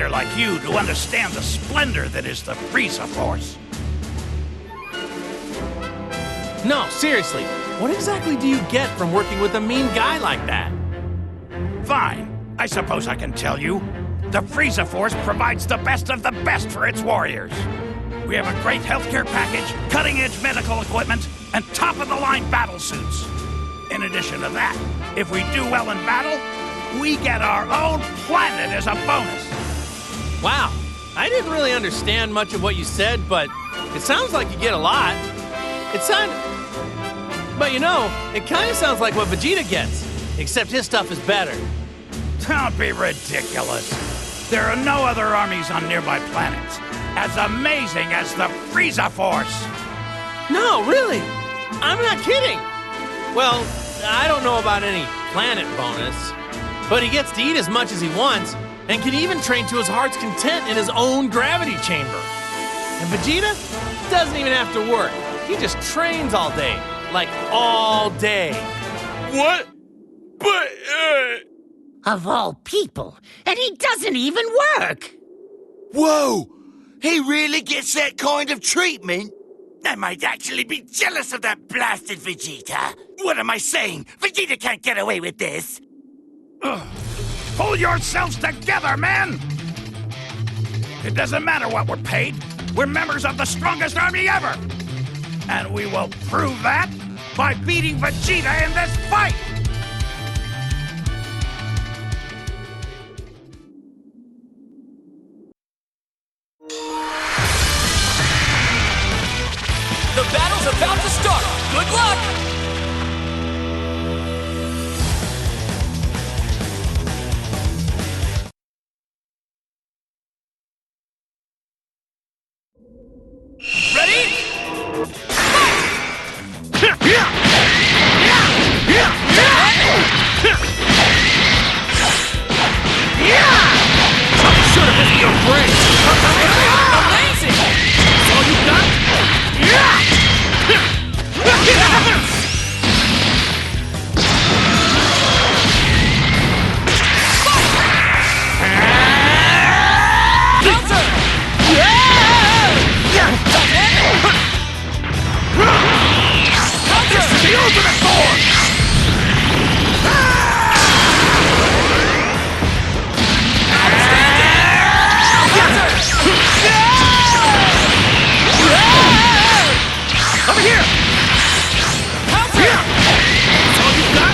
fighter like you to understand the splendor that is the Frieza Force. No, seriously, what exactly do you get from working with a mean guy like that? Fine. I suppose I can tell you. The Frieza Force provides the best of the best for its warriors. We have a great healthcare package, cutting-edge medical equipment, and top-of-the-line battle suits. In addition to that, if we do well in battle, we get our own planet as a bonus. Wow, I didn't really understand much of what you said, but it sounds like you get a lot. But you know, it kind of sounds like what Vegeta gets, except his stuff is better. Don't be ridiculous. There are no other armies on nearby planets as amazing as the Frieza Force. No, really, I'm not kidding. Well, I don't know about any planet bonus, but he gets to eat as much as he wants and can even train to his heart's content in his own gravity chamber. And Vegeta doesn't even have to work. He just trains all day. Like, all day. What? But, Of all people, and he doesn't even work! Whoa! He really gets that kind of treatment? I might actually be jealous of that blasted Vegeta. What am I saying? Vegeta can't get away with this. Ugh. Pull yourselves together, man! It doesn't matter what we're paid. We're members of the strongest army ever! And we will prove that by beating Vegeta in this fight! The battle's about to start! Good luck! Ready? Should've hit your brain. Amazing! That's all you got? Counter! This is the ultimate force! Over here! Counter! That's all you got?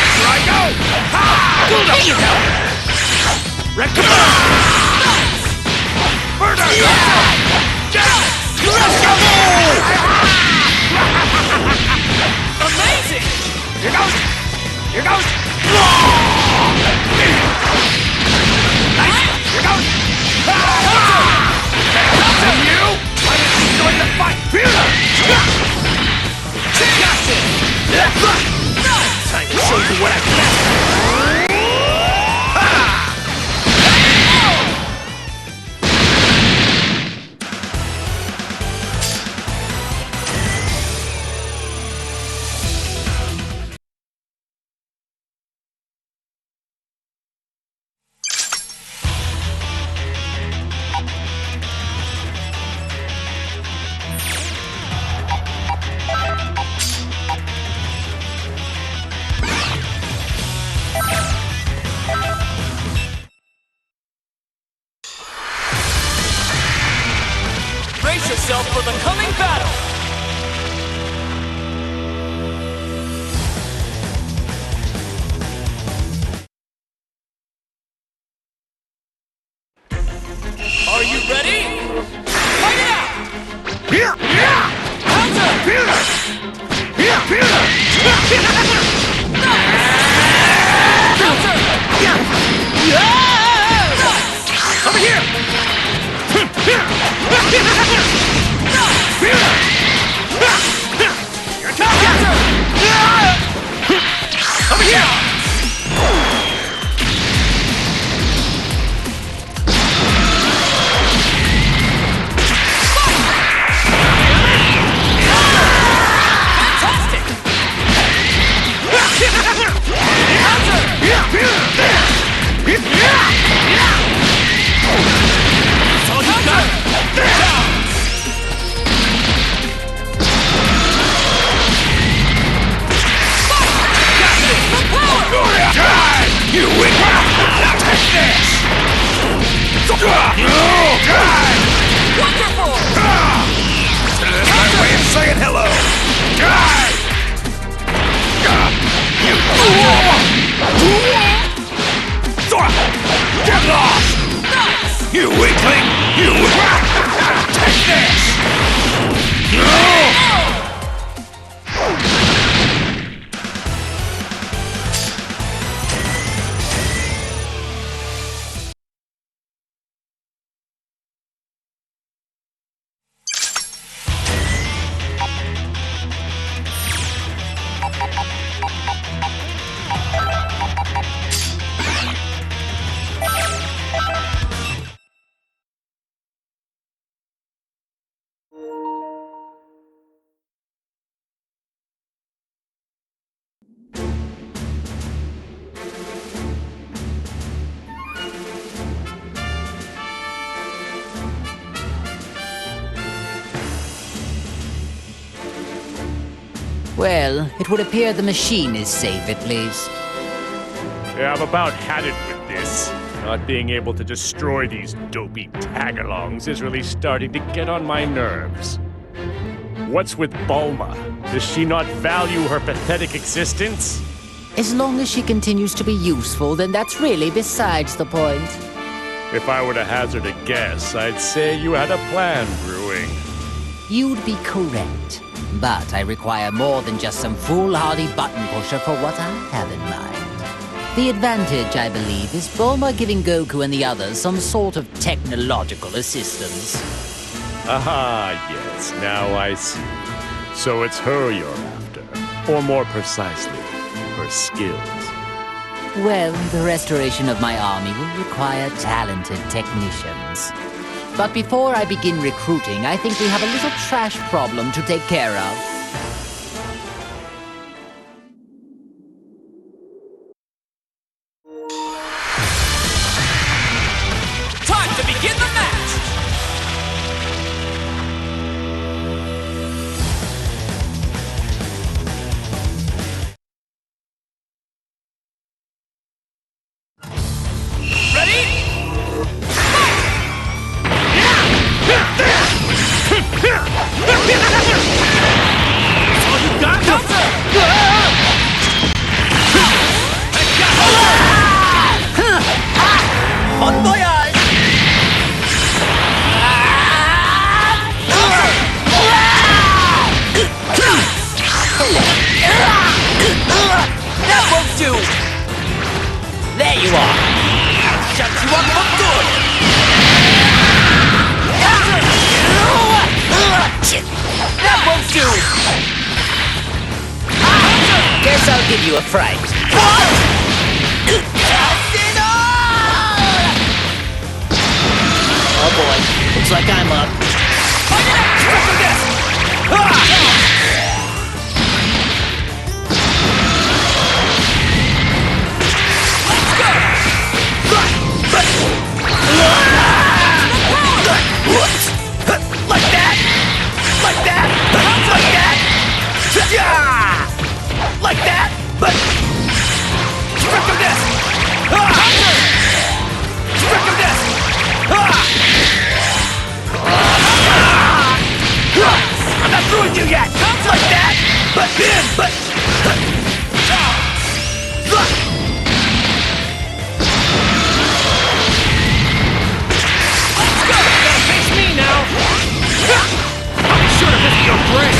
Here I go! Build up your help! Murder! Let's go! Amazing! Here goes! Here goes! Nice! Here goes! And you? I didn't enjoy the fight! Gotcha! Time to show you what I can! Brace yourself for the coming battle! Are you ready? Fight it out! Counter! Counter! Over here! Your time! Over here! Wonderful! That's my way of saying hello! Get lost! Nice! You weakling! You! Take this! Well, it would appear the machine is safe at least. Yeah, I've about had it with this. Not being able to destroy these dopey tag-alongs is really starting to get on my nerves. What's with Bulma? Does she not value her pathetic existence? As long as she continues to be useful, then that's really besides the point. If I were to hazard a guess, I'd say you had a plan brewing. You'd be correct. But I require more than just some foolhardy button pusher for what I have in mind. The advantage, I believe, is Bulma giving Goku and the others some sort of technological assistance. Aha, yes, now I see. So it's her you're after. Or more precisely, her skills. Well, the restoration of my army will require talented technicians. But before I begin recruiting, I think we have a little trash problem to take care of. Time to begin the match! Ready? All you got? Bon voyage! That won't do! There you are! I'll shut you up for good! That won't do! Guess I'll give you a fright. Oh boy, looks like I'm up. Like that! Like that! Like that! Yeah! Like that! But strip of this! Strip of this! I'm not through with you yet! Like that! But Face me now! I'll be sure to visit your grave!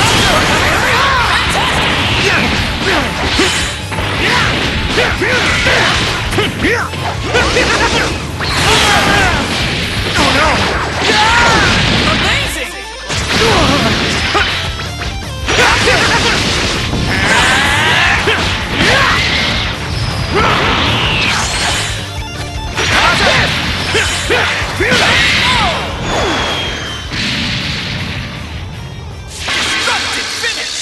amazing! Destructive finish!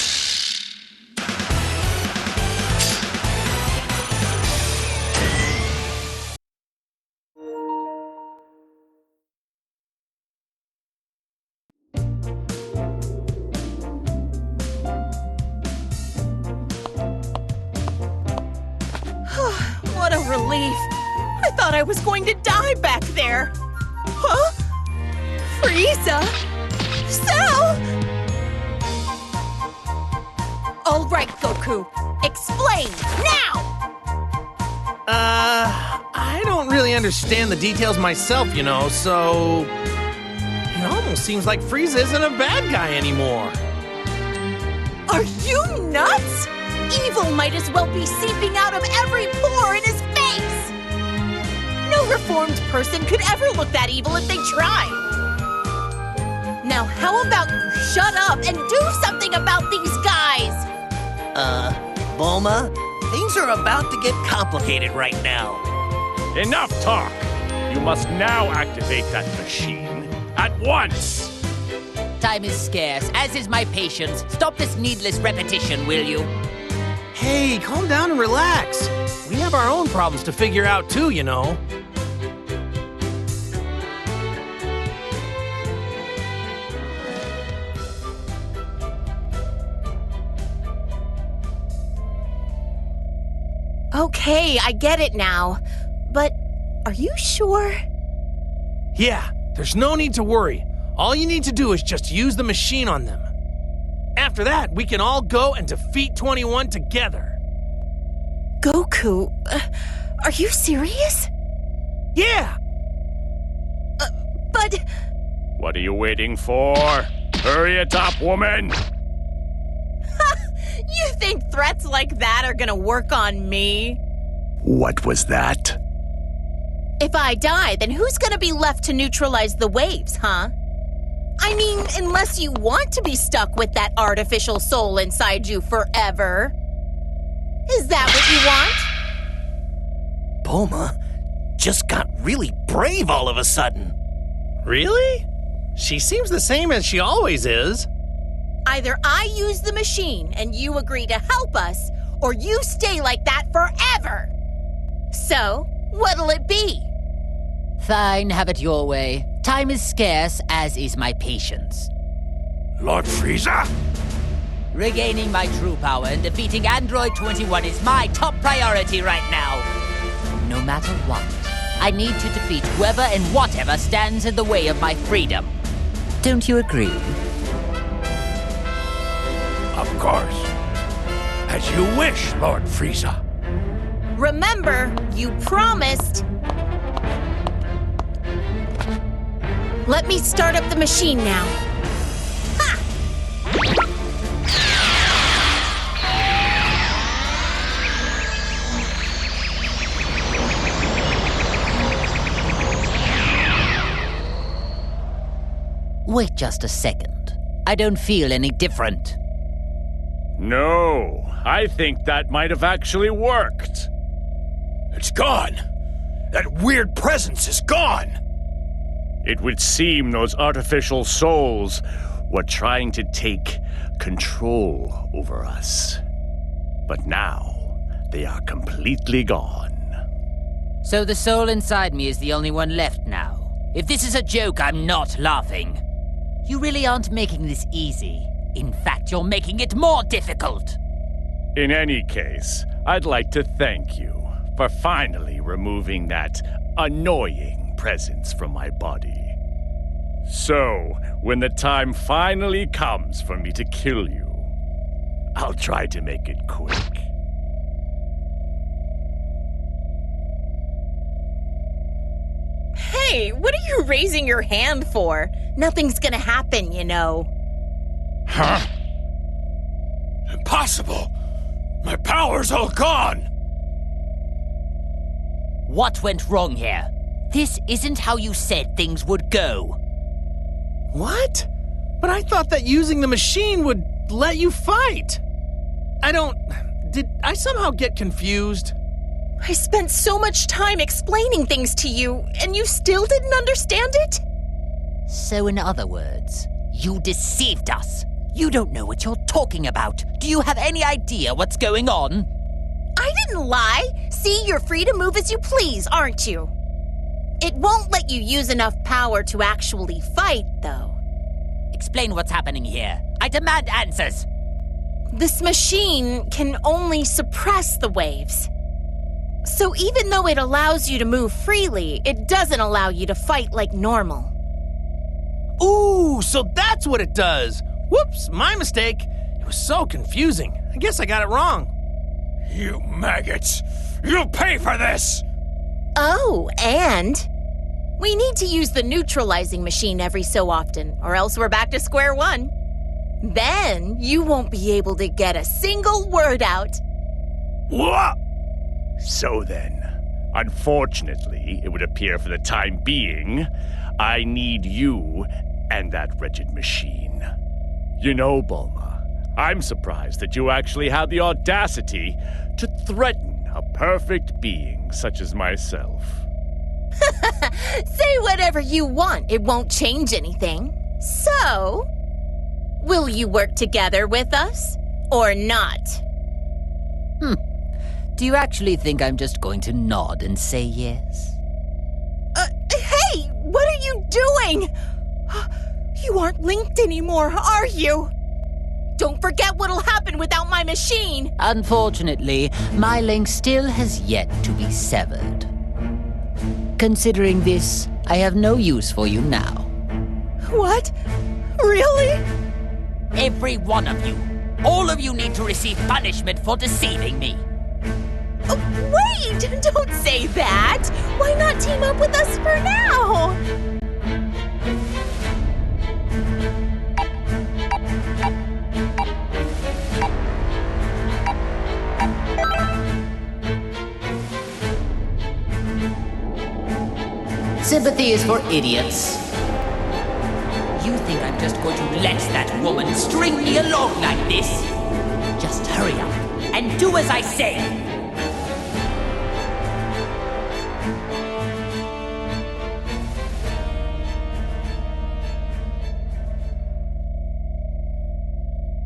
What a relief. I thought I was going to die back there. Frieza? Cell? All right, Goku. Explain, now! I don't really understand the details myself, you know, so... It almost seems like Frieza isn't a bad guy anymore. Are you nuts? Evil might as well be seeping out of every pore in his face! No reformed person could ever look that evil if they tried. Now, how about you shut up and do something about these guys? Bulma, things are about to get complicated right now. Enough talk! You must now activate that machine at once! Time is scarce, as is my patience. Stop this needless repetition, will you? Hey, calm down and relax. We have our own problems to figure out too, you know. Okay, I get it now. But are you sure? Yeah, there's no need to worry. All you need to do is just use the machine on them. After that, we can all go and defeat 21 together. Goku, are you serious? Yeah! But... What are you waiting for? Hurry it up, woman! You think threats like that are gonna work on me? What was that? If I die, then who's gonna be left to neutralize the waves, huh? I mean, unless you want to be stuck with that artificial soul inside you forever. Is that what you want? Bulma just got really brave all of a sudden. Really? She seems the same as she always is. Either I use the machine and you agree to help us, or you stay like that forever. So, what'll it be? Fine, have it your way. Time is scarce, as is my patience. Lord Frieza? Regaining my true power and defeating Android 21 is my top priority right now. No matter what, I need to defeat whoever and whatever stands in the way of my freedom. Don't you agree? Of course. As you wish, Lord Frieza. Remember, you promised. Let me start up the machine now. Ha! Wait just a second. I don't feel any different. No, I think that might have actually worked. It's gone. That weird presence is gone. It would seem those artificial souls were trying to take control over us. But now, they are completely gone. So the soul inside me is the only one left now. If this is a joke, I'm not laughing. You really aren't making this easy. In fact, you're making it more difficult. In any case, I'd like to thank you for finally removing that annoying presence from my body. So, when the time finally comes for me to kill you, I'll try to make it quick. Hey, what are you raising your hand for? Nothing's gonna happen, you know. Huh? Impossible! My power's all gone! What went wrong here? This isn't how you said things would go. What? But I thought that using the machine would let you fight. Did I somehow get confused? I spent so much time explaining things to you, and you still didn't understand it? So in other words, you deceived us. You don't know what you're talking about. Do you have any idea what's going on? I didn't lie. See, you're free to move as you please, aren't you? It won't let you use enough power to actually fight, though. Explain what's happening here. I demand answers. This machine can only suppress the waves. So even though it allows you to move freely, it doesn't allow you to fight like normal. Ooh, so that's what it does. Whoops, my mistake. It was so confusing. I guess I got it wrong. You maggots! You'll pay for this! Oh, and we need to use the neutralizing machine every so often, or else we're back to square one. Then you won't be able to get a single word out. What? So then, unfortunately, it would appear for the time being, I need you and that wretched machine. You know, Bulma, I'm surprised that you actually had the audacity to threaten a perfect being such as myself. Say whatever you want, it won't change anything. So, will you work together with us, or not? Do you actually think I'm just going to nod and say yes? Hey, what are you doing? You aren't linked anymore, are you? Don't forget what'll happen without my machine. Unfortunately, my link still has yet to be severed. Considering this, I have no use for you now. What? Really? Every one of you. All of you need to receive punishment for deceiving me. Wait! Don't say that! Why not team up with us for now? Sympathy is for idiots. You think I'm just going to let that woman string me along like this? Just hurry up and do as I say.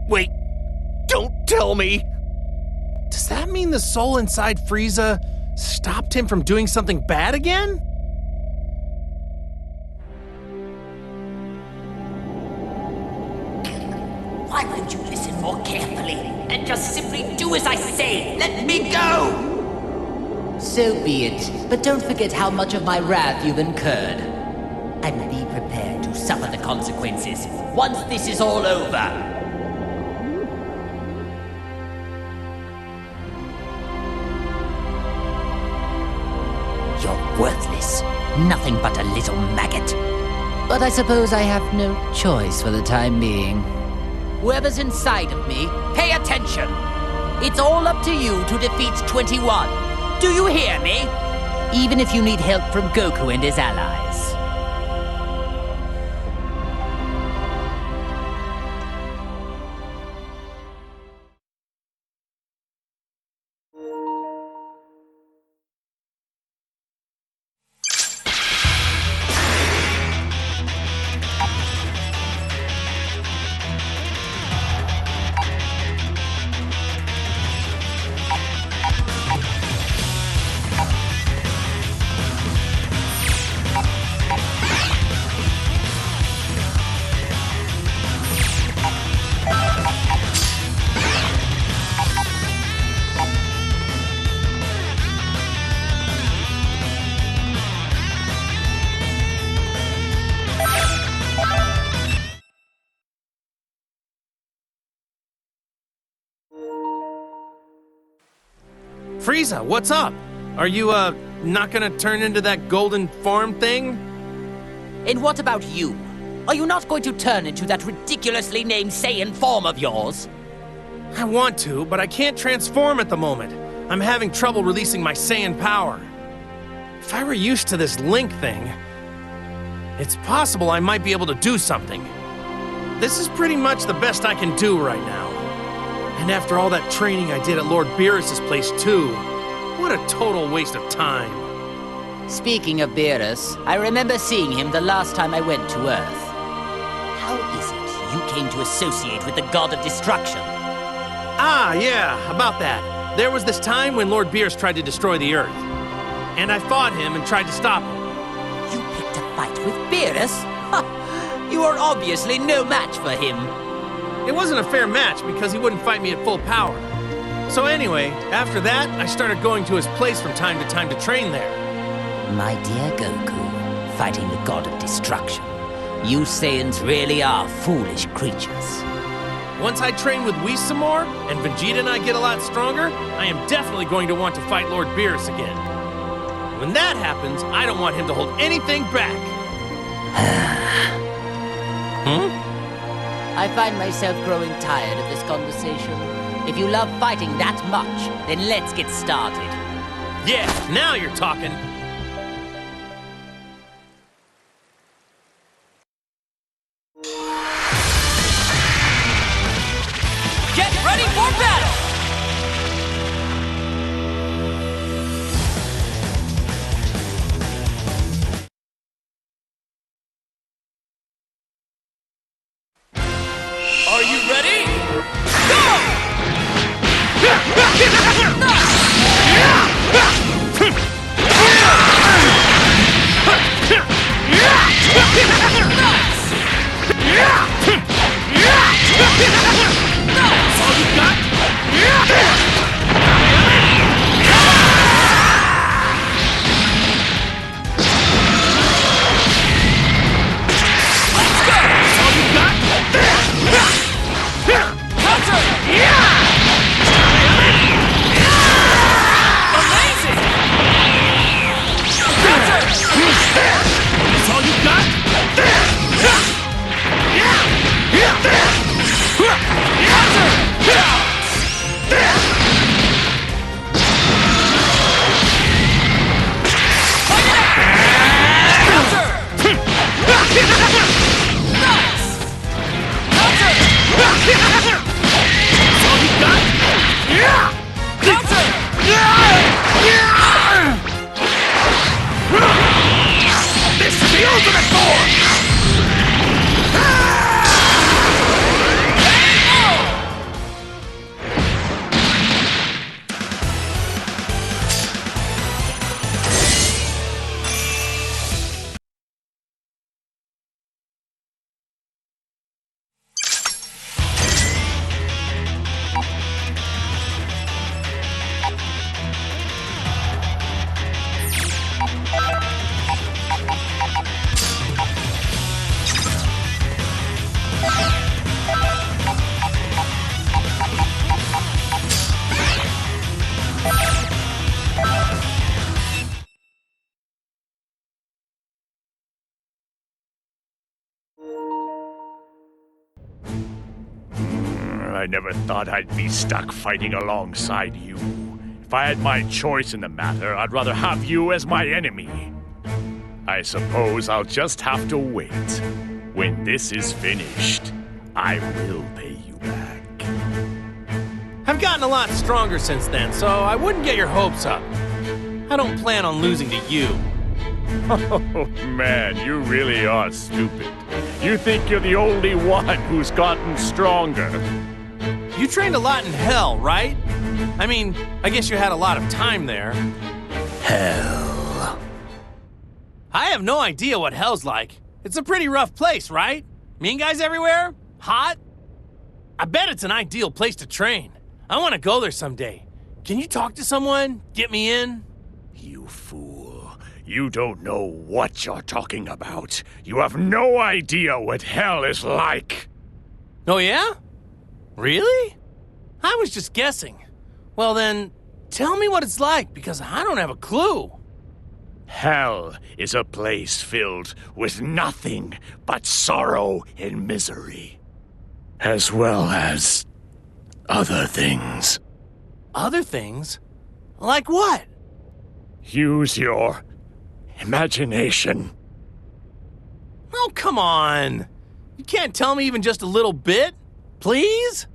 Wait, don't tell me! Does that mean the soul inside Frieza stopped him from doing something bad again? Why won't you listen more carefully and just simply do as I say? Let me go! So be it, but don't forget how much of my wrath you've incurred. And be prepared to suffer the consequences once this is all over. You're worthless. Nothing but a little maggot. But I suppose I have no choice for the time being. Whoever's inside of me, pay attention. It's all up to you to defeat 21. Do you hear me? Even if you need help from Goku and his allies. Frieza, what's up? Are you, not gonna turn into that golden form thing? And what about you? Are you not going to turn into that ridiculously named Saiyan form of yours? I want to, but I can't transform at the moment. I'm having trouble releasing my Saiyan power. If I were used to this Link thing, it's possible I might be able to do something. This is pretty much the best I can do right now. And after all that training I did at Lord Beerus' place too, what a total waste of time. Speaking of Beerus, I remember seeing him the last time I went to Earth. How is it you came to associate with the god of destruction? Ah, yeah, about that. There was this time when Lord Beerus tried to destroy the Earth. And I fought him and tried to stop him. You picked a fight with Beerus? Ha! You are obviously no match for him. It wasn't a fair match because he wouldn't fight me at full power. So anyway, after that, I started going to his place from time to train there. My dear Goku, fighting the god of destruction. You Saiyans really are foolish creatures. Once I train with Whis some more, and Vegeta and I get a lot stronger, I am definitely going to want to fight Lord Beerus again. When that happens, I don't want him to hold anything back. I find myself growing tired of this conversation. If you love fighting that much, then let's get started. Yeah, now you're talking. Get ready for battle! Are you ready? Go! All you got? Let's go! All you got? Counter! Amazing! Counter! That's all you got? This is the ultimate form! I never thought I'd be stuck fighting alongside you. If I had my choice in the matter, I'd rather have you as my enemy. I suppose I'll just have to wait. When this is finished, I will pay you back. I've gotten a lot stronger since then, so I wouldn't get your hopes up. I don't plan on losing to you. Oh, man, you really are stupid. You think you're the only one who's gotten stronger. You trained a lot in hell, right? I mean, I guess you had a lot of time there. Hell. I have no idea what hell's like. It's a pretty rough place, right? Mean guys everywhere? Hot? I bet it's an ideal place to train. I want to go there someday. Can you talk to someone? Get me in? You fool. You don't know what you're talking about. You have no idea what hell is like. Oh, yeah? Really? I was just guessing. Well, then, tell me what it's like, because I don't have a clue. Hell is a place filled with nothing but sorrow and misery. As well as other things. Other things? Like what? Use your imagination. Oh, come on. You can't tell me even just a little bit? Please?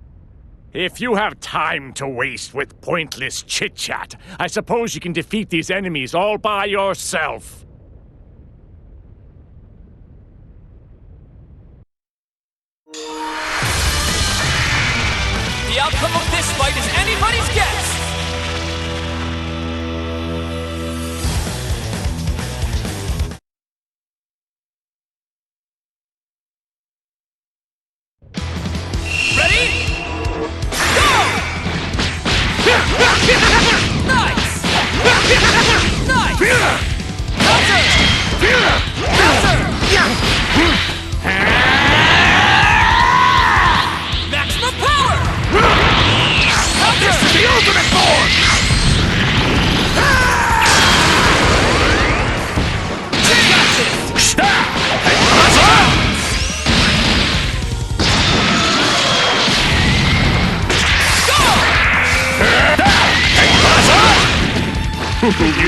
If you have time to waste with pointless chit-chat, I suppose you can defeat these enemies all by yourself. The outcome of this fight is anybody's guess! Ready? Go! Nice! Nice! Counter!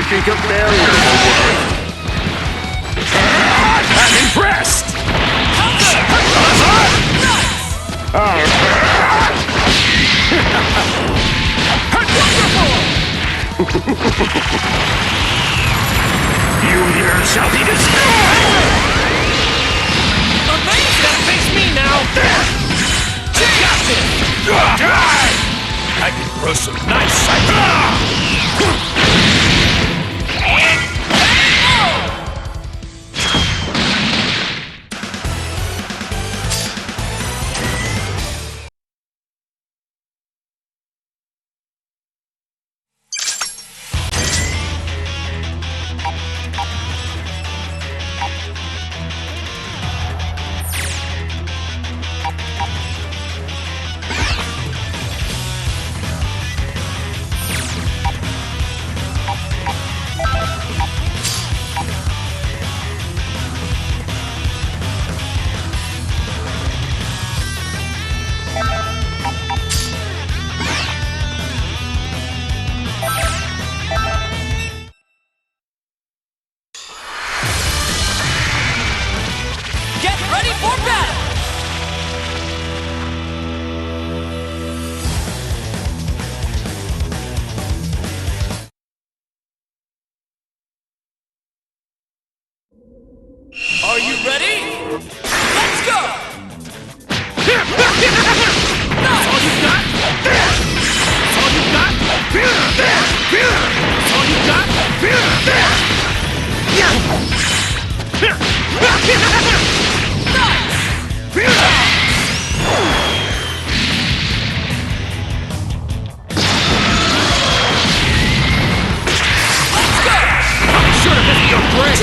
you think a barrier will work? I'm impressed! You here shall be destroyed! Amazing! Gotta face me now! Got this! I can throw some nice citing! Get ready for battle! Are you ready? Let's go! That's all you got? That's all you got? That's all you got? I'm sure this is your break!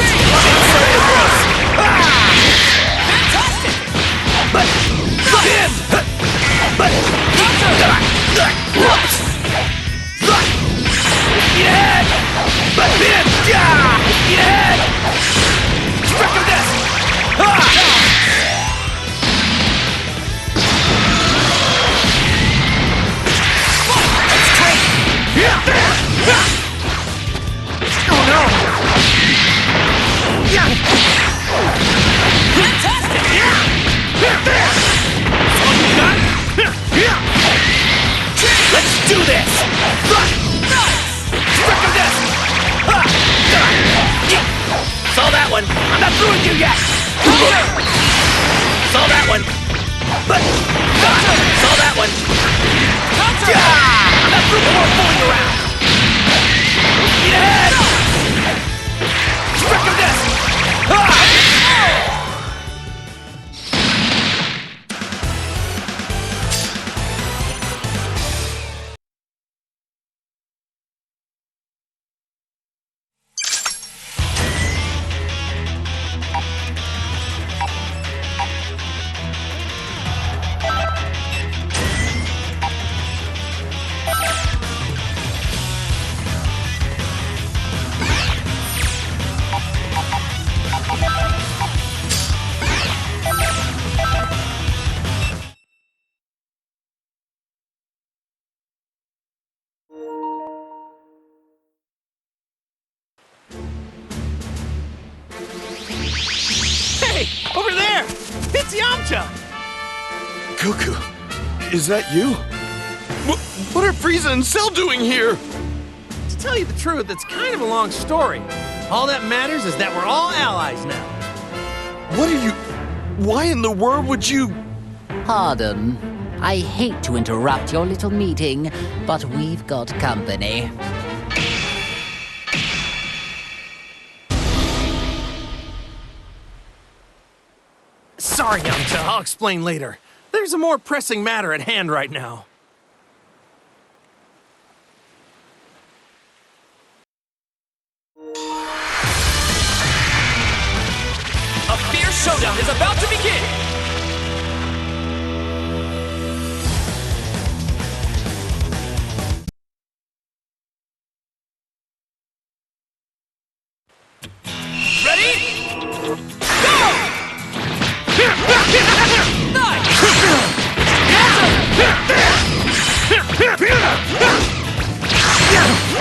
Fantastic! Let's do this! Saw that one! I'm not through with you yet! Saw that one! But saw that one! I'm not through with more fooling around! Eat ahead! Strick of this! Hey! Over there! It's Yamcha! Goku, is that you? What are Frieza and Cell doing here? To tell you the truth, it's kind of a long story. All that matters is that we're all allies now. What are you... Why in the world would you... Pardon. I hate to interrupt your little meeting, but we've got company. Sorry, Yamcha. I'll explain later. There's a more pressing matter at hand right now. A fierce showdown is about to begin! Ready? Go! Nice!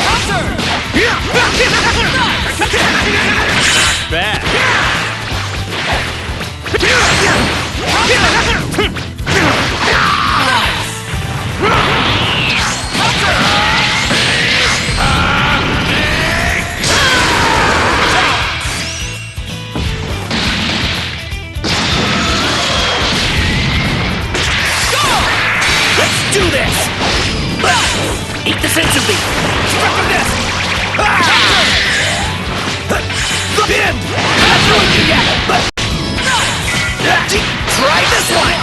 Counter! sense of the this! The pin! Not doing you yet, but try this one!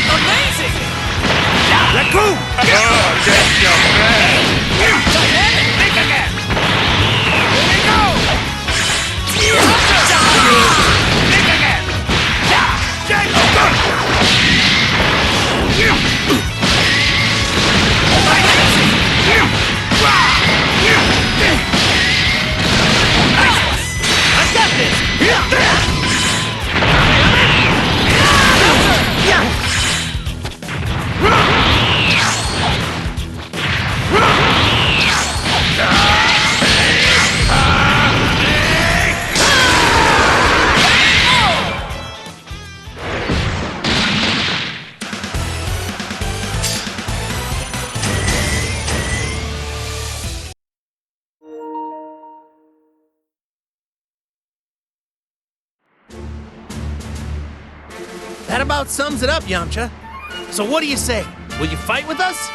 Amazing! Let go! Oh, that's your man! Think again! Here we go! Think again! I got this! That about sums it up, Yamcha. So what do you say? Will you fight with us?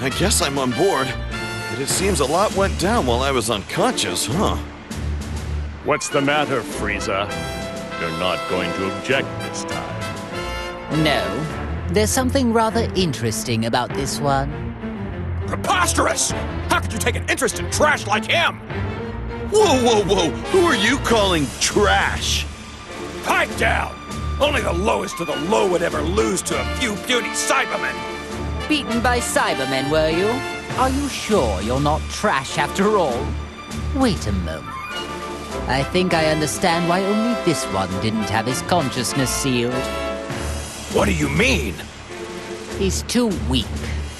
I guess I'm on board. But it seems a lot went down while I was unconscious, huh? What's the matter, Frieza? You're not going to object this time. No, there's something rather interesting about this one. Preposterous! How could you take an interest in trash like him? Whoa, whoa, whoa! Who are you calling trash? Pipe down! Only the lowest of the low would ever lose to a few puny Cybermen! Beaten by Cybermen, were you? Are you sure you're not trash after all? Wait a moment. I think I understand why only this one didn't have his consciousness sealed. What do you mean? He's too weak.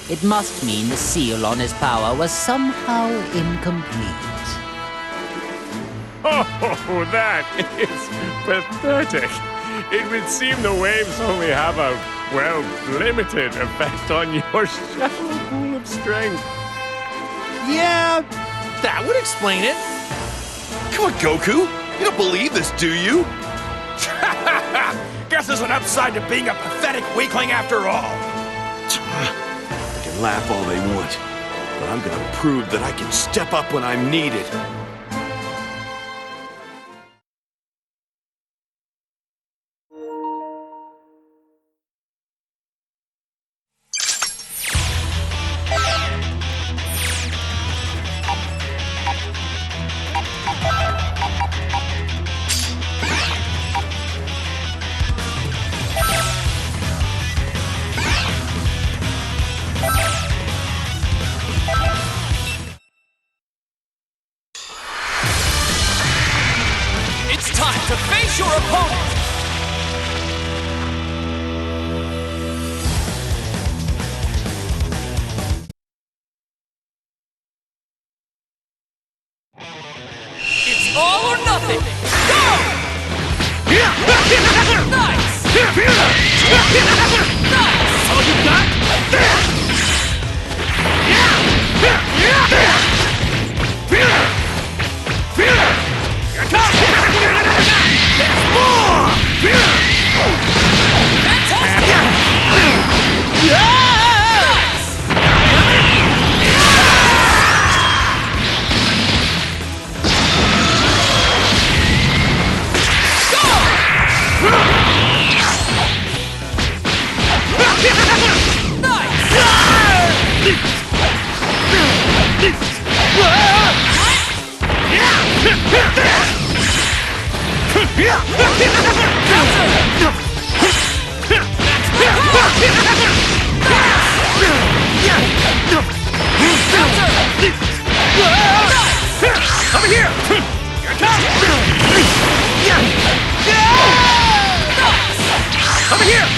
It must mean the seal on his power was somehow incomplete. Oh, that is pathetic. It would seem the waves only have a, well, limited effect on your shallow pool of strength. Yeah, that would explain it. Come on, Goku! You don't believe this, do you? Guess there's an upside to being a pathetic weakling after all. They can laugh all they want, but I'm gonna prove that I can step up when I'm needed. It's time to face your opponent! It's all or nothing! Go! Nice! Nice! All you got? Over here! Here it comes! Over here!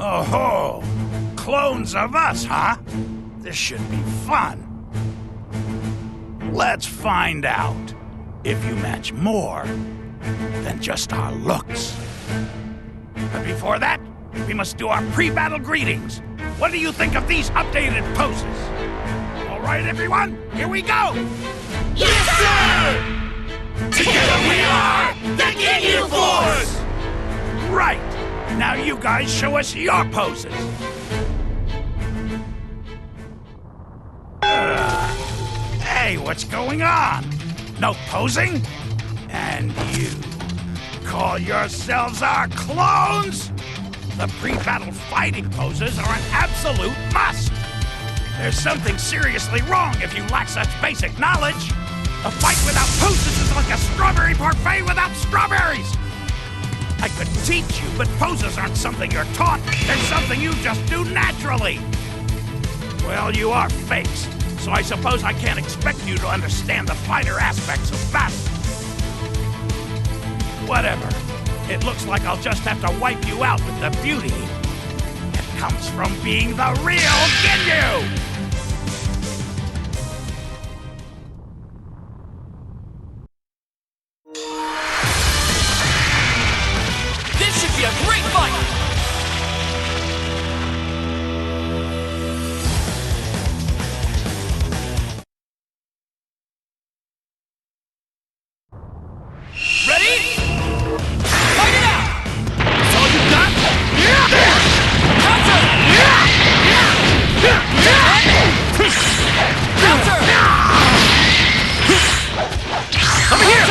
Oh, clones of us, huh? This should be fun. Let's find out if you match more than just our looks. But before that, we must do our pre-battle greetings. What do you think of these updated poses? All right, everyone, here we go! Yes, sir! Together we are the Ginyu Force! Right! Now you guys show us your poses. Hey, what's going on? No posing? And you call yourselves our clones? The pre-battle fighting poses are an absolute must. There's something seriously wrong if you lack such basic knowledge. A fight without poses is like a strawberry parfait without strawberries. I could teach you, but poses aren't something you're taught. They're something you just do naturally. Well, you are fakes, so I suppose I can't expect you to understand the finer aspects of battle. Whatever. It looks like I'll just have to wipe you out with the beauty that comes from being the real Ginyu! This should be a great fight! Ready? Fight it out! That's all you got? Counter! Counter! Over here!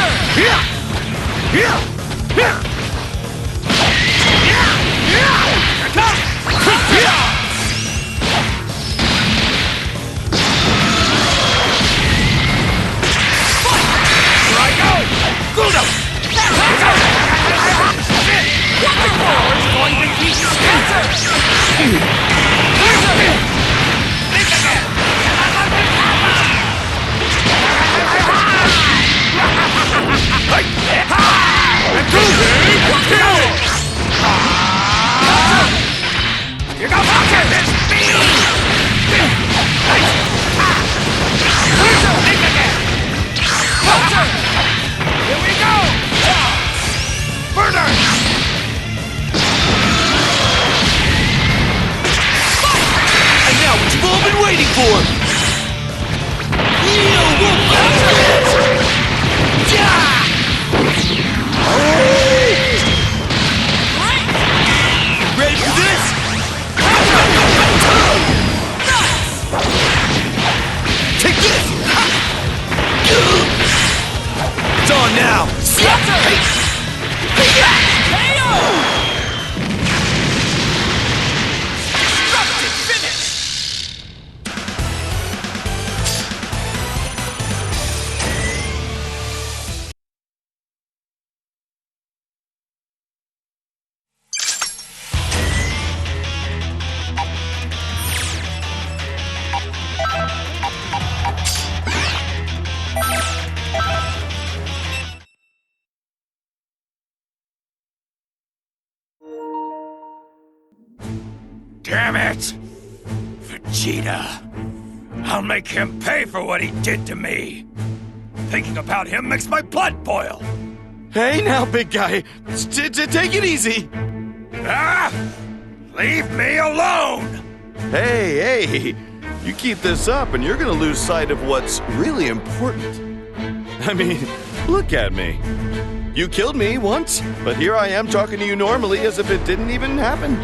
Damn it! Vegeta! I'll make him pay for what he did to me! Thinking about him makes my blood boil! Hey now, big guy. Take it easy. Ah! Leave me alone! Hey. You keep this up and you're gonna lose sight of what's really important. I mean, look at me. You killed me once, but here I am talking to you normally as if it didn't even happen.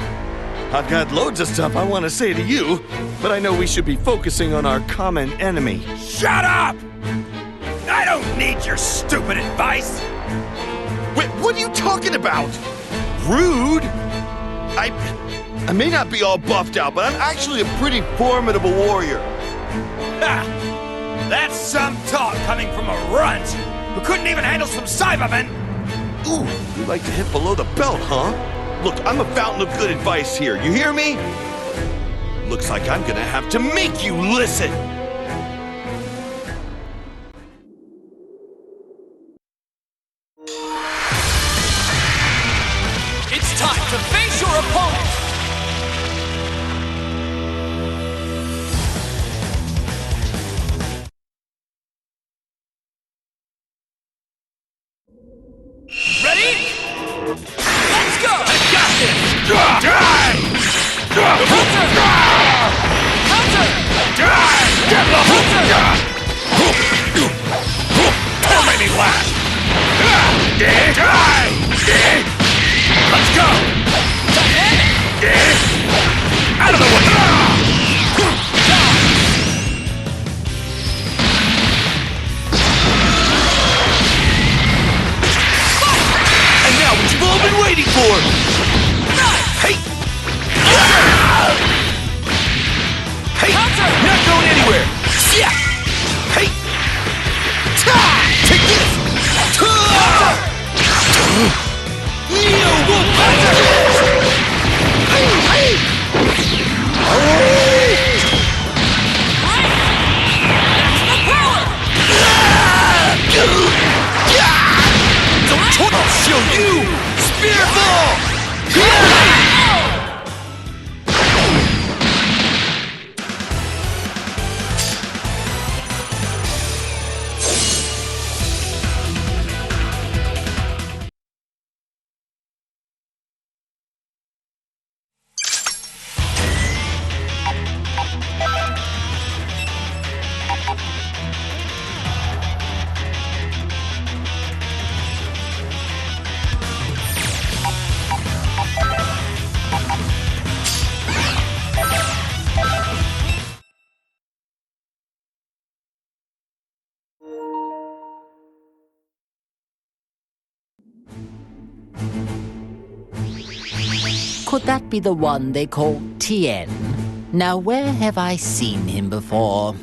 I've got loads of stuff I want to say to you, but I know we should be focusing on our common enemy. Shut up! I don't need your stupid advice! Wait, what are you talking about? Rude? I may not be all buffed out, but I'm actually a pretty formidable warrior. Ha! That's some talk coming from a runt who couldn't even handle some Cybermen! Ooh, you like to hit below the belt, huh? Look, I'm a fountain of good advice here. You hear me? Looks like I'm gonna have to make you listen. It's time to face your opponent! Get the Don't make me laugh! Let's go! Out of the way! And now what you've all been waiting for! Hey! Hey! Not going anywhere! Yeah! Hey! Take this! I'll show you! Spear ball! Could that be the one they call Tien? Now, where have I seen him before?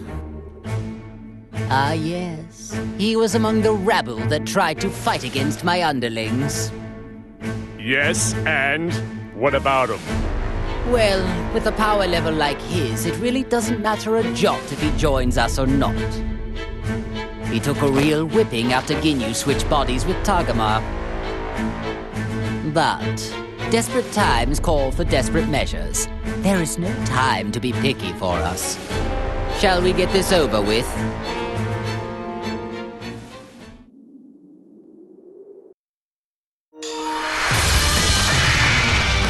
Ah, yes. He was among the rabble that tried to fight against my underlings. Yes, and what about him? Well, with a power level like his, it really doesn't matter a jot if he joins us or not. He took a real whipping after Ginyu switched bodies with Tagama. But desperate times call for desperate measures. There is no time to be picky for us. Shall we get this over with?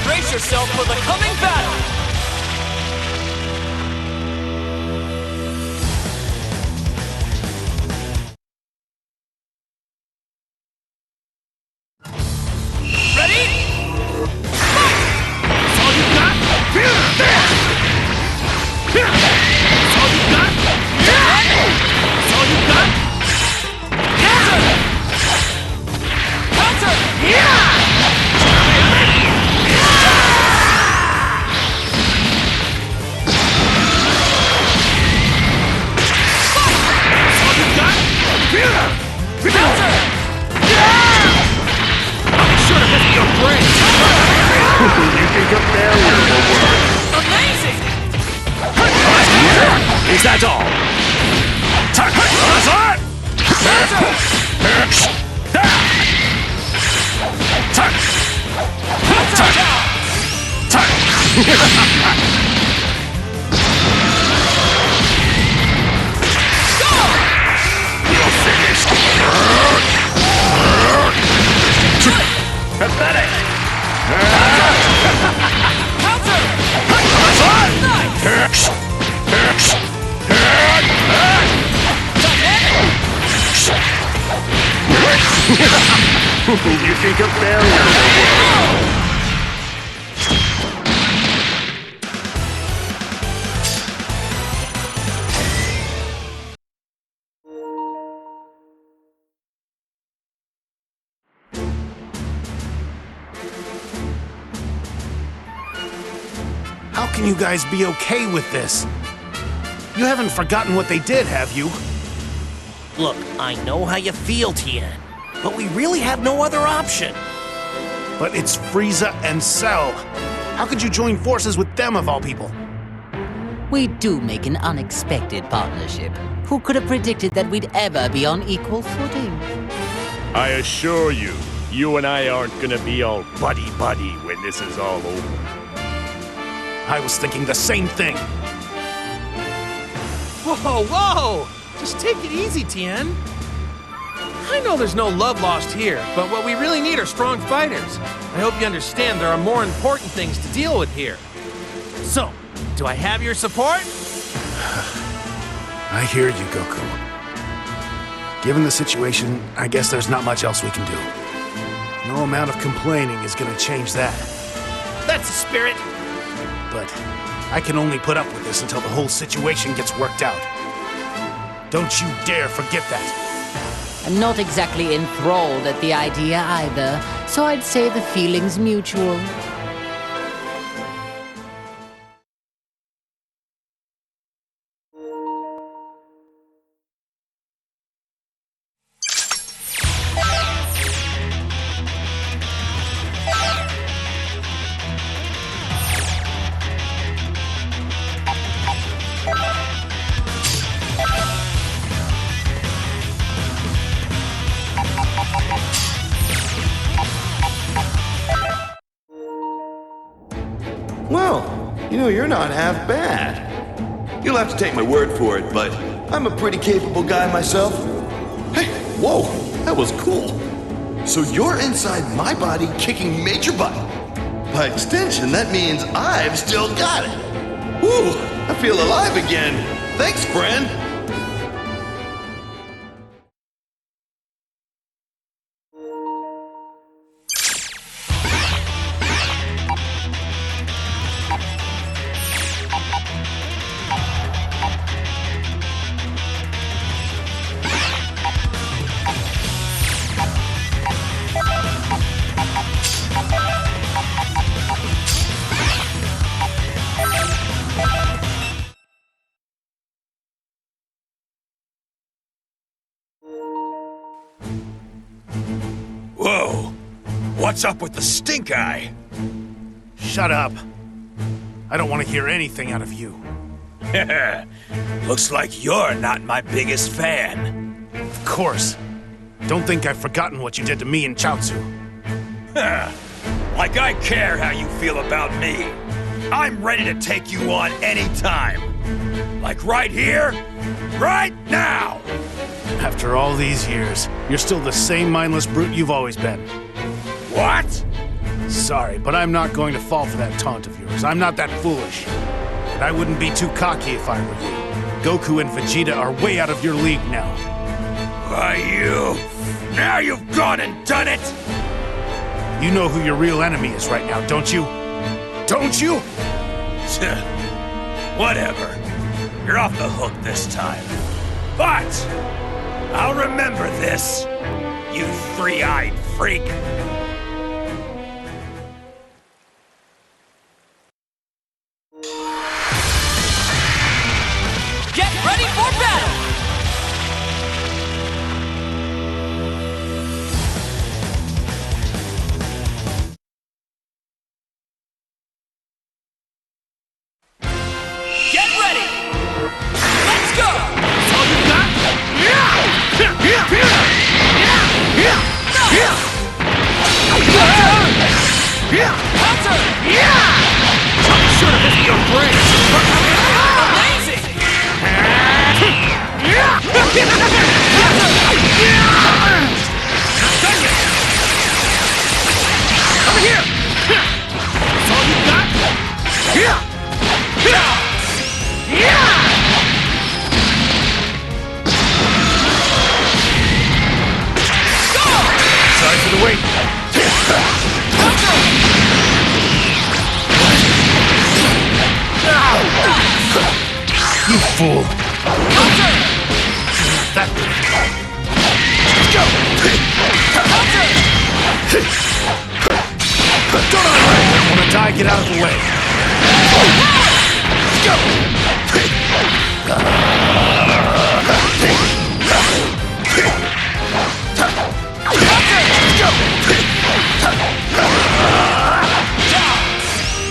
Brace yourself for the coming battle! Ready? Fight! That's all you got? That's all you got? That's all you got? Counter! Counter! Yeah! You think a failure will work? Amazing! Is that all? That's all? You're finished. Pathetic. Counter! You think a failure will work? How can you guys be okay with this? You haven't forgotten what they did, have you? Look, I know how you feel, Tien, but we really have no other option. But it's Frieza and Cell. How could you join forces with them, of all people? We do make an unexpected partnership. Who could have predicted that we'd ever be on equal footing? I assure you, you and I aren't gonna be all buddy-buddy when this is all over. I was thinking the same thing. Whoa, whoa! Just take it easy, Tien. I know there's no love lost here, but what we really need are strong fighters. I hope you understand there are more important things to deal with here. So, do I have your support? I hear you, Goku. Given the situation, I guess there's not much else we can do. No amount of complaining is gonna change that. That's the spirit. But I can only put up with this until the whole situation gets worked out. Don't you dare forget that. I'm not exactly enthralled at the idea either, so I'd say the feeling's mutual. Well, you're not half bad. You'll have to take my word for it, but I'm a pretty capable guy myself. Hey, whoa, that was cool. So you're inside my body kicking major butt. By extension, that means I've still got it. Whew, I feel alive again. Thanks, friend. Whoa! What's up with the stink eye? Shut up. I don't want to hear anything out of you. Looks like you're not my biggest fan. Of course. Don't think I've forgotten what you did to me and Chaozu. Like I care how you feel about me. I'm ready to take you on anytime. Like right here, right now! After all these years, you're still the same mindless brute you've always been. What? Sorry, but I'm not going to fall for that taunt of yours. I'm not that foolish. And I wouldn't be too cocky if I were you. Goku and Vegeta are way out of your league now. Why, you... Now you've gone and done it! You know who your real enemy is right now, don't you? Don't you? Whatever. You're off the hook this time. But... I'll remember this, you three-eyed freak. Get ready for battle! Get ready! Let's go! All you got? Counter! Coming short of hitting your brain. Amazing! Over here! That's all you got? Sorry for the wait. You fool. That way. Let's go. Don't wanna die? Get out of the way. Let's go.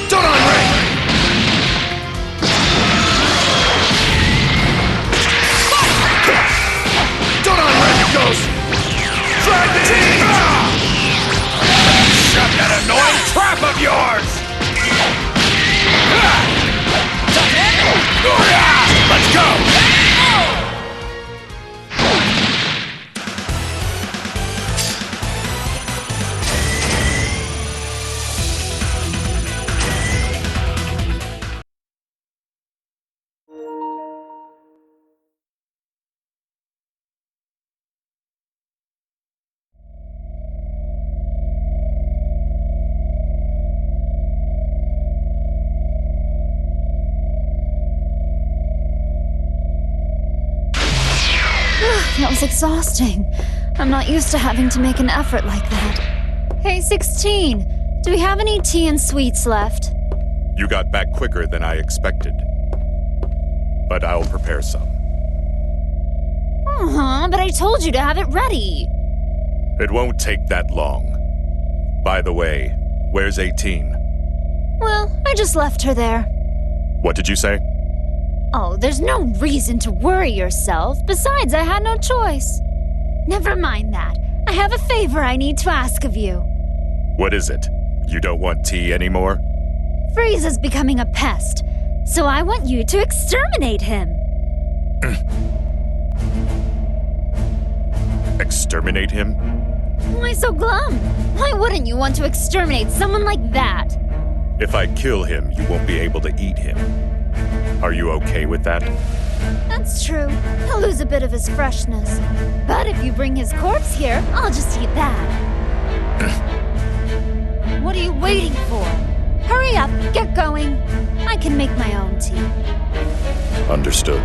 Don't on ring! Don't on ring it goes! Drag the team! Shut that annoying trap of yours! Dynamic was exhausting. I'm not used to having to make an effort like that. Hey, 16, do we have any tea and sweets left? You got back quicker than I expected. But I'll prepare some. But I told you to have it ready. It won't take that long. By the way, where's 18? Well, I just left her there. What did you say? Oh, there's no reason to worry yourself. Besides, I had no choice. Never mind that. I have a favor I need to ask of you. What is it? You don't want tea anymore? Frieza's becoming a pest, so I want you to exterminate him. Exterminate him? Why so glum? Why wouldn't you want to exterminate someone like that? If I kill him, you won't be able to eat him. Are you okay with that? That's true. He'll lose a bit of his freshness. But if you bring his corpse here, I'll just eat that. What are you waiting for? Hurry up, get going. I can make my own tea. Understood.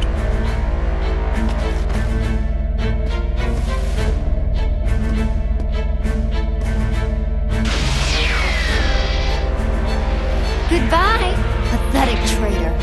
Goodbye, pathetic traitor.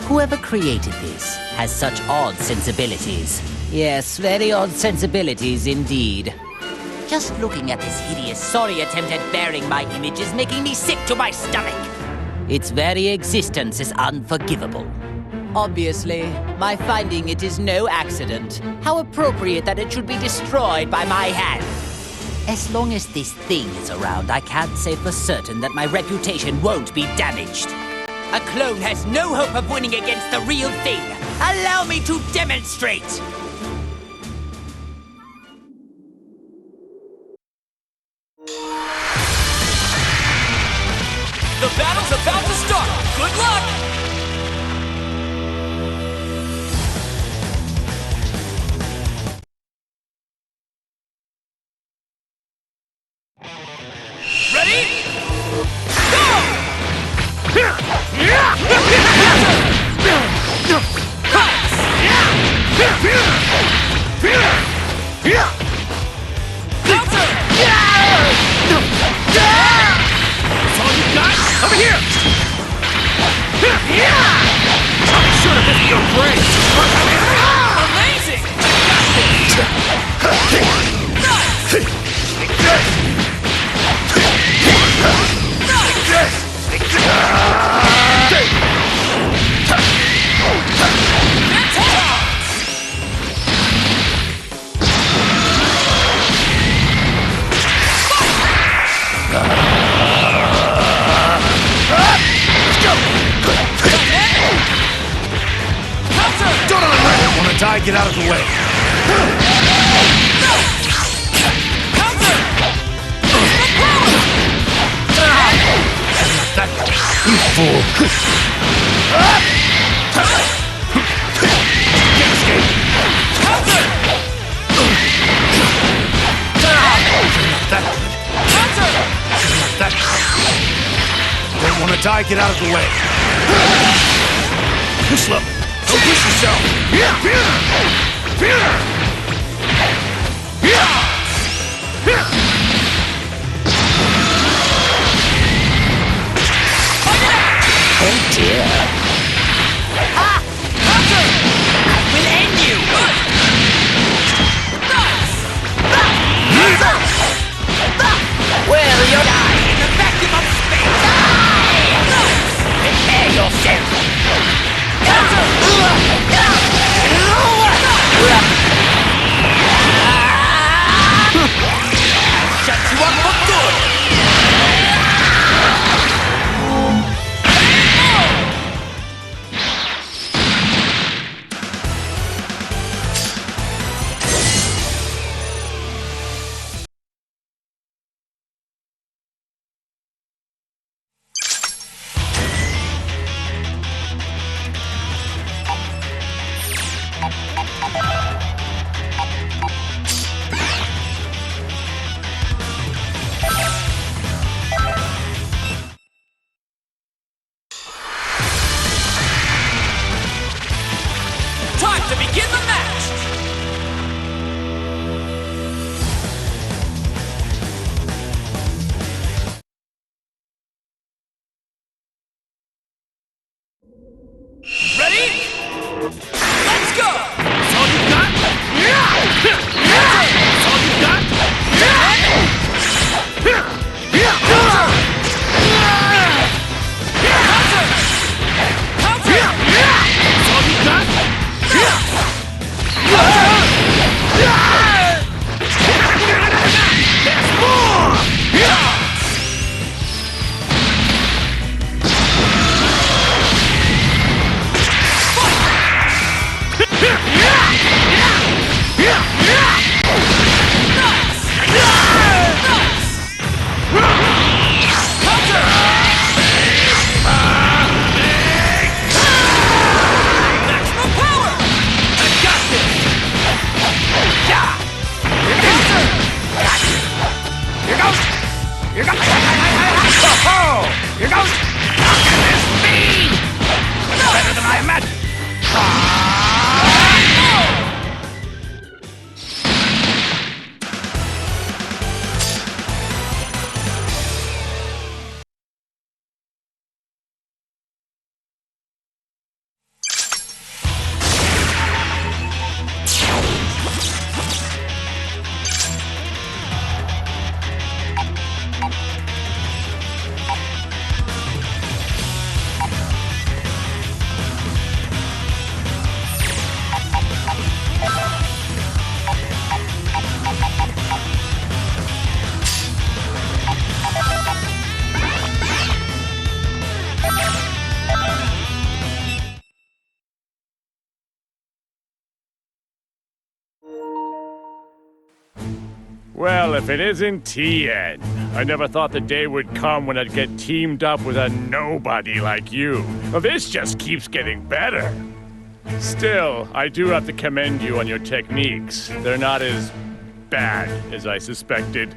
Whoever created this has such odd sensibilities. Yes, very odd sensibilities indeed. Just looking at this hideous, sorry attempt at bearing my image is making me sick to my stomach. Its very existence is unforgivable. Obviously, my finding it is no accident. How appropriate that it should be destroyed by my hand. As long as this thing is around, I can't say for certain that my reputation won't be damaged. A clone has no hope of winning against the real thing. Allow me to demonstrate! The battle's about to start! Good luck! Ready? Over here! Should have hit your brain! Amazing! Die, get out of the way. That fool. Don't want to die, get out of the way. Push level. Don't push yourself! Oh dear. Ah! Hunter! I will end you! Well, you'll die in the vacuum of space! Prepare yourself! Let's go! That's all you got? That's all you got? Well, if it isn't Tien. I never thought the day would come when I'd get teamed up with a nobody like you. Well, this just keeps getting better. Still, I do have to commend you on your techniques. They're not as bad as I suspected.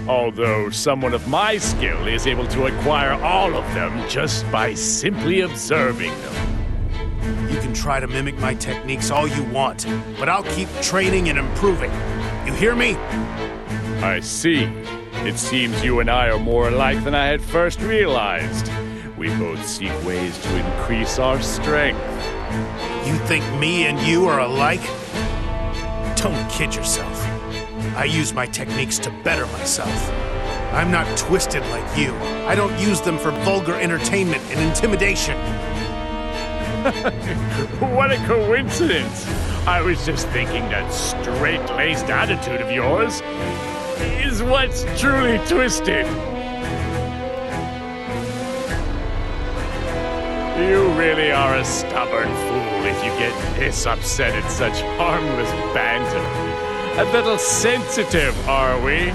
Although someone of my skill is able to acquire all of them just by simply observing them. You can try to mimic my techniques all you want, but I'll keep training and improving. You hear me? I see. It seems you and I are more alike than I had first realized. We both seek ways to increase our strength. You think me and you are alike? Don't kid yourself. I use my techniques to better myself. I'm not twisted like you. I don't use them for vulgar entertainment and intimidation. What a coincidence! I was just thinking that straight-laced attitude of yours is what's truly twisted. You really are a stubborn fool if you get this upset at such harmless banter. A little sensitive, are we?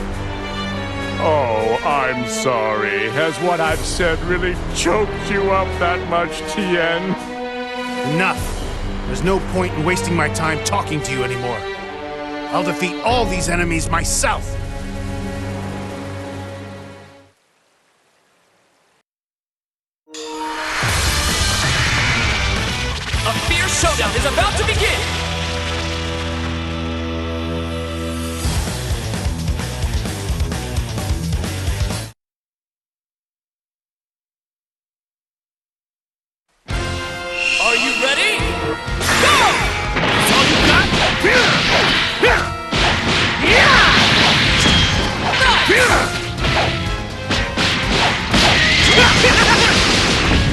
Oh, I'm sorry. Has what I've said really choked you up that much, Tien? Enough. There's no point in wasting my time talking to you anymore. I'll defeat all these enemies myself. A fierce showdown is about to begin! Are you ready? Go! That's all you got?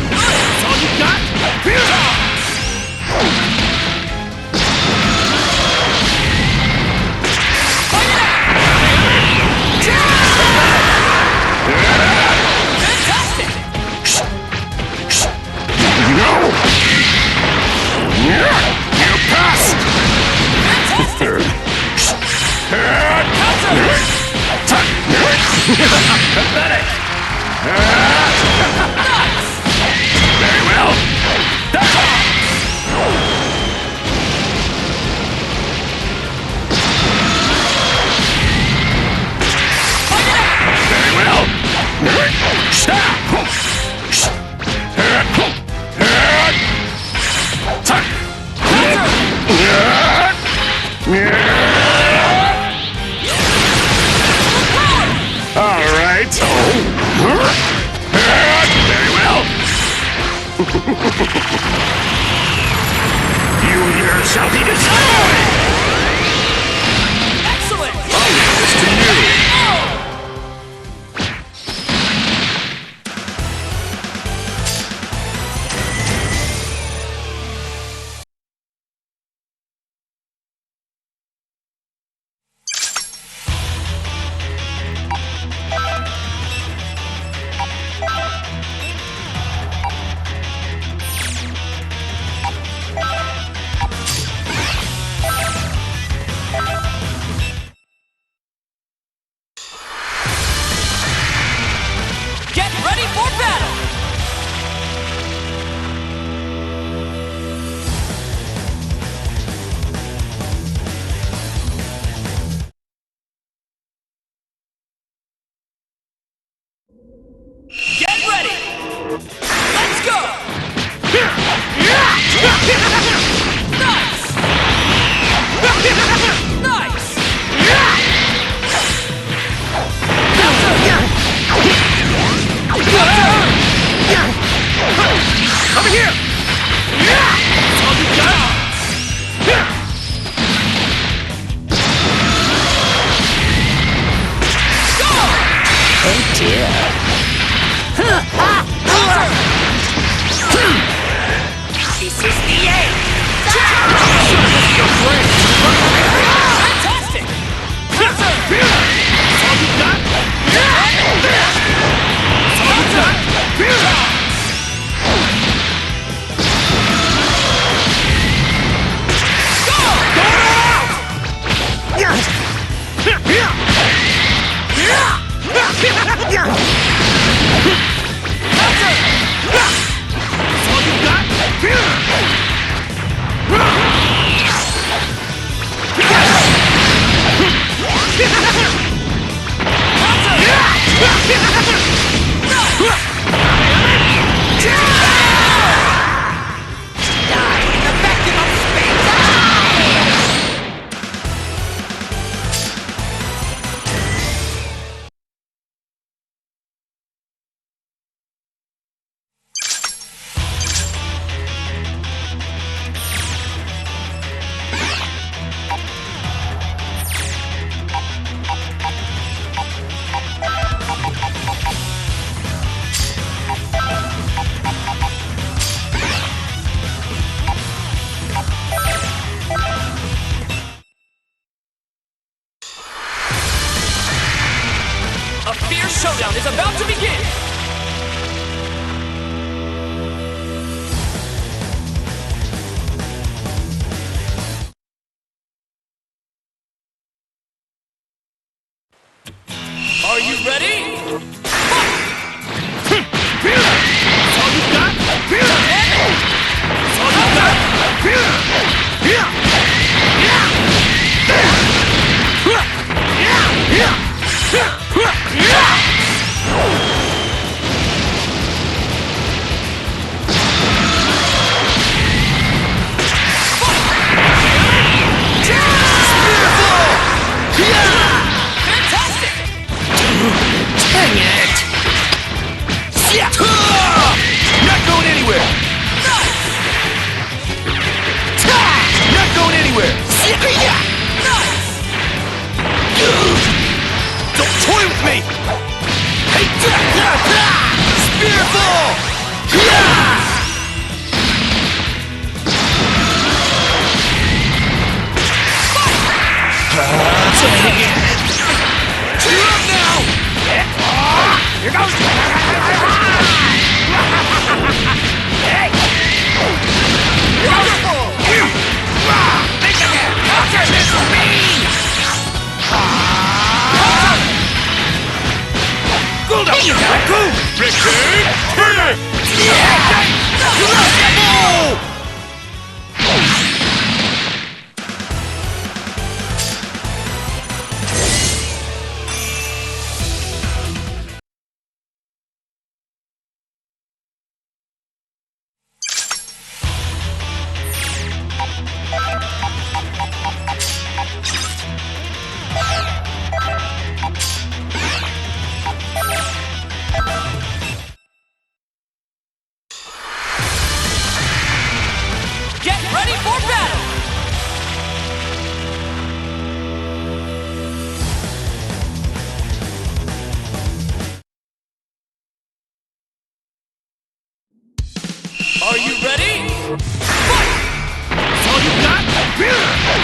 That's all you got? Fantastic! You passed! Fantastic! Pathetic! Very well! Very well! All right. Very well. failure shall be destroyed! Excellent! It's to you. Get ready for battle! Get ready! Let's go! Nice! Nice! Over here! Oh dear. This is the end! Fantastic! A fierce showdown is about to begin! Are you ready? Fantastic! Dang it! Not going anywhere! Not going anywhere! Don't toy with me! Hey! Spear ball! Cheer up now! Here goes! Hey! Wonderful! Think of it! Counter this for me! Good up! You gotta go! Richard! Turn it!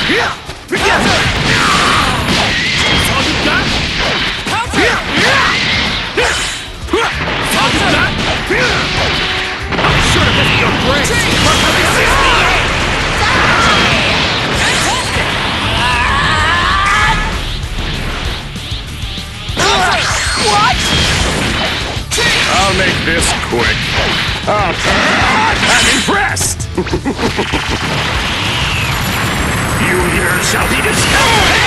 All you got? Counter! All you got? I'm sure to hit your brakes. What? I'll make this quick. I'm impressed! You here shall be discovered!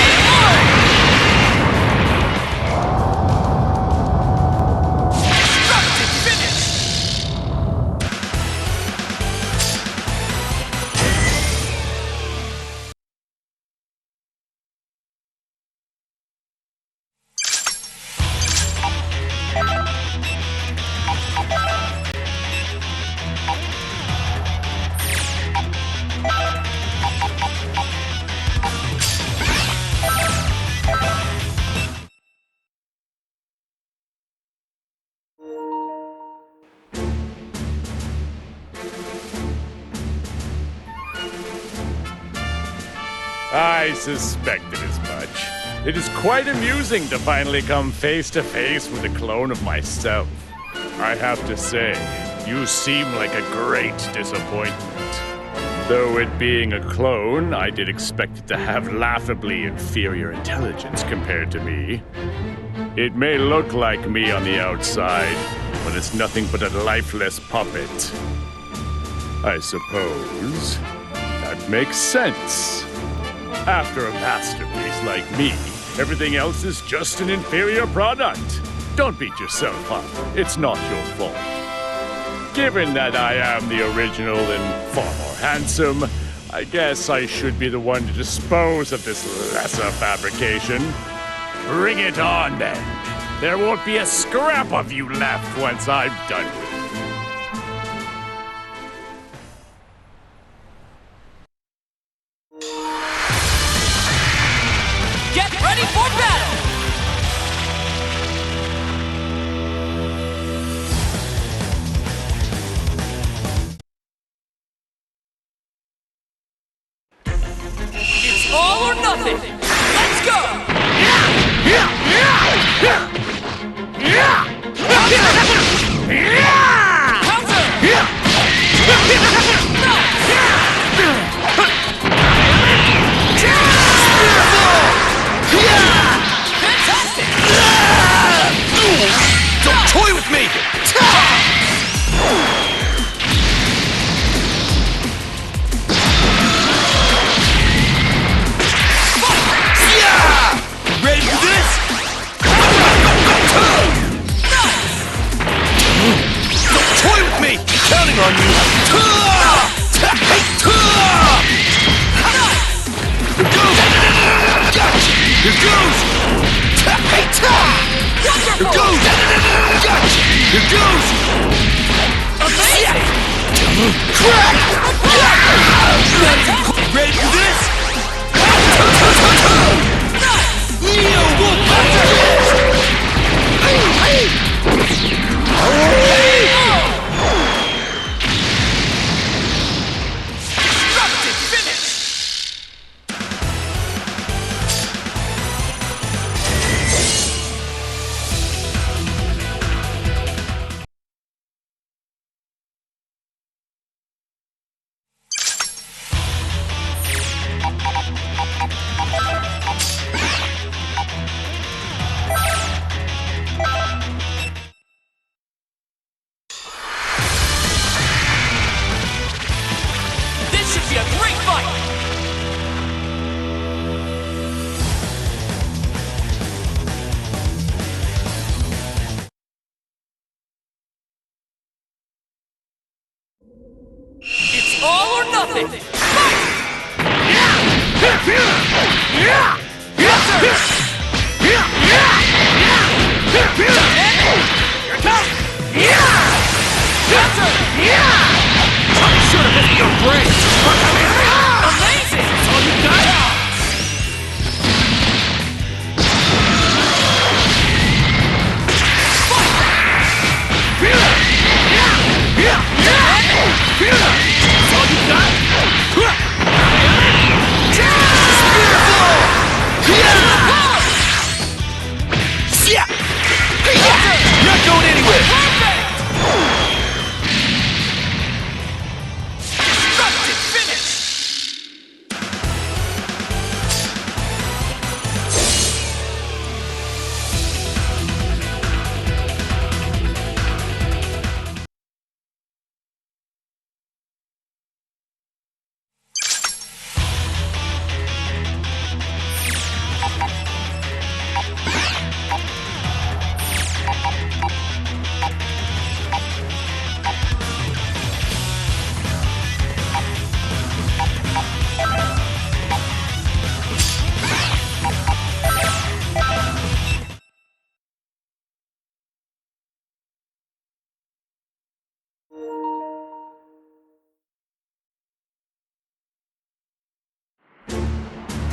I suspected as much. It is quite amusing to finally come face to face with a clone of myself. I have to say, you seem like a great disappointment. Though it being a clone, I did expect it to have laughably inferior intelligence compared to me. It may look like me on the outside, but it's nothing but a lifeless puppet. I suppose that makes sense. After a masterpiece like me, everything else is just an inferior product. Don't beat yourself up. It's not your fault. Given that I am the original and far more handsome, I guess I should be the one to dispose of this lesser fabrication. Bring it on, then. There won't be a scrap of you left once I'm done with it. Get ready for battle! It's all or nothing! Let's go! Fantastic! Don't toy with me! Ready for this? Don't toy with me! Counting on you! Here goes! Here goes! Here goes! Amazing! Crack! Ready for this? Neo Wolf! Destructive finish! This should be a great fight! It's all or nothing! Fight! I'm sure to hit your brakes! Amazing! All you got! All you got?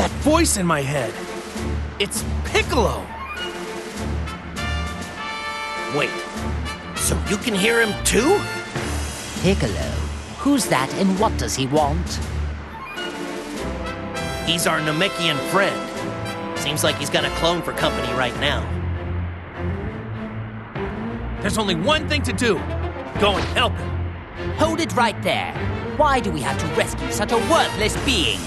That voice in my head. It's Piccolo. Wait, so you can hear him too? Piccolo? Who's that and what does he want? He's our Namekian friend. Seems like he's got a clone for company right now. There's only one thing to do. Go and help him. Hold it right there. Why do we have to rescue such a worthless being?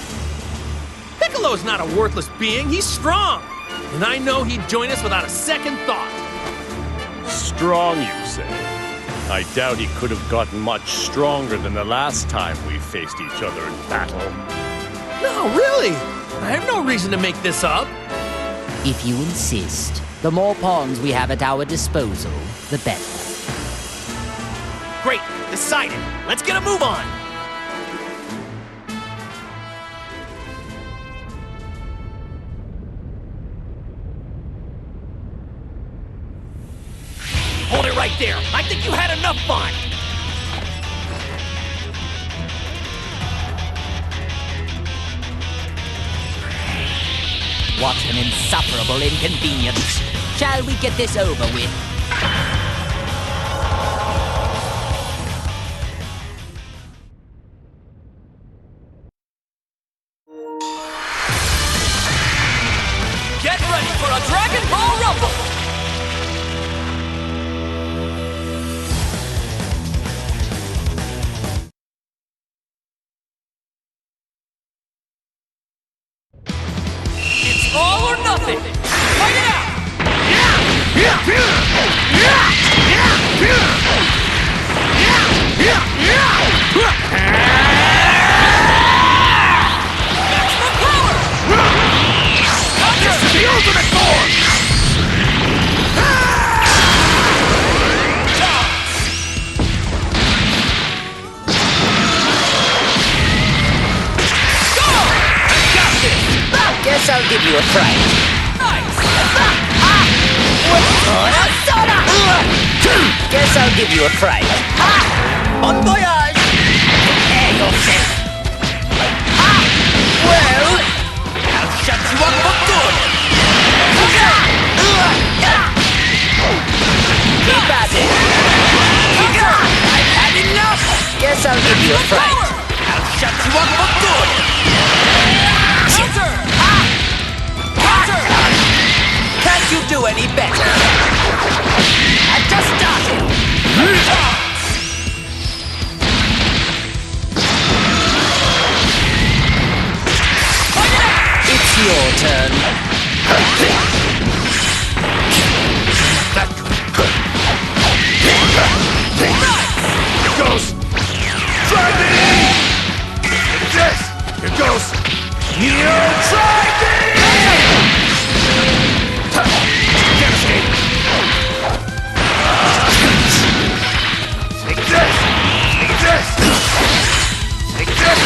Piccolo's not a worthless being. He's strong. And I know he'd join us without a second thought. Strong, you say? I doubt he could have gotten much stronger than the last time we faced each other in battle. No, really. I have no reason to make this up. If you insist, the more pawns we have at our disposal, the better. Great, decided. Let's get a move on. Hold it right there. I think you had enough fun. What an insufferable inconvenience. Shall we get this over with? Get ready for a Dragon Ball Rumble! It's all or nothing! Fight it out! Maximum power! This is the ultimate form! Go! I got this! Guess I'll give you a fright. Nice! Guess I'll give you a fright. Bon voyage! Prepare yourself. Well, I'll shut you up for good! keep at it. I've had enough! Guess I'll give you a fright. I'll shut you up for good! Counter! Counter! Can't you do any better? I've just started! It's your turn. Here goes! Try me! Yes! Here goes! Neo try me! Can't escape! Take this! Take this! Take this!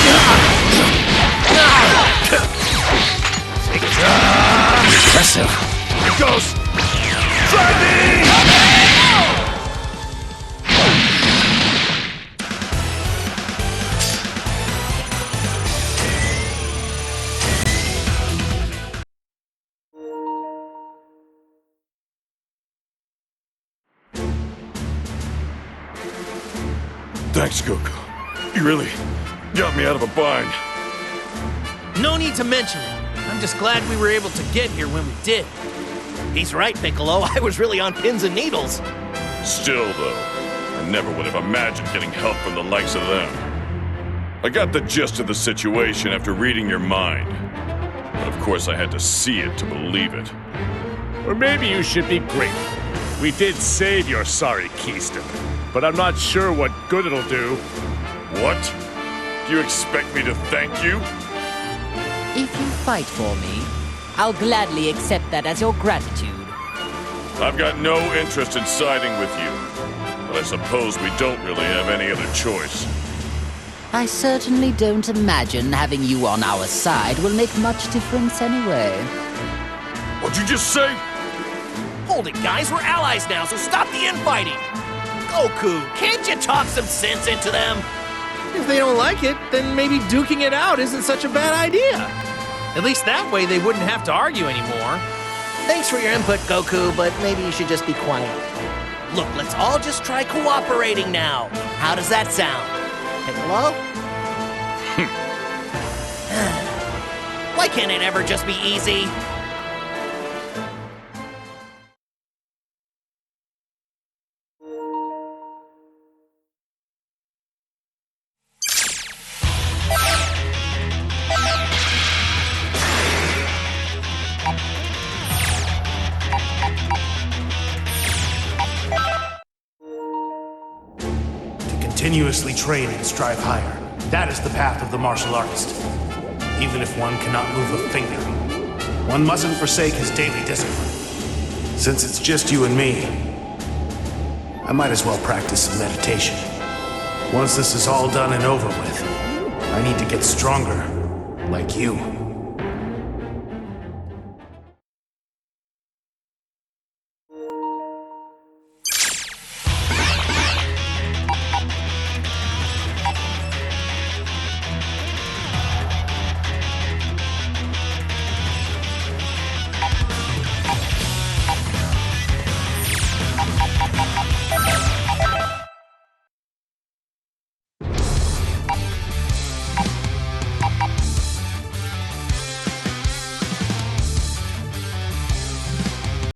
Take this! Impressive! Here goes! Try me! Thanks, Goku. You really got me out of a bind. No need to mention it. I'm just glad we were able to get here when we did. He's right, Piccolo. I was really on pins and needles. Still, though, I never would have imagined getting help from the likes of them. I got the gist of the situation after reading your mind. But of course I had to see it to believe it. Or maybe you should be grateful. We did save your sorry Keystone, but I'm not sure what good it'll do. What? Do you expect me to thank you? If you fight for me, I'll gladly accept that as your gratitude. I've got no interest in siding with you. But I suppose we don't really have any other choice. I certainly don't imagine having you on our side will make much difference anyway. What'd you just say? Hold it, guys. We're allies now, so stop the infighting. Goku, can't you talk some sense into them? If they don't like it, then maybe duking it out isn't such a bad idea. At least that way they wouldn't have to argue anymore. Thanks for your input, Goku, but maybe you should just be quiet. Look, let's all just try cooperating now. How does that sound? Hello? Why can't it ever just be easy? Continuously train and strive higher. That is the path of the martial artist. Even if one cannot move a finger, one mustn't forsake his daily discipline. Since it's just you and me, I might as well practice some meditation. Once this is all done and over with, I need to get stronger, like you.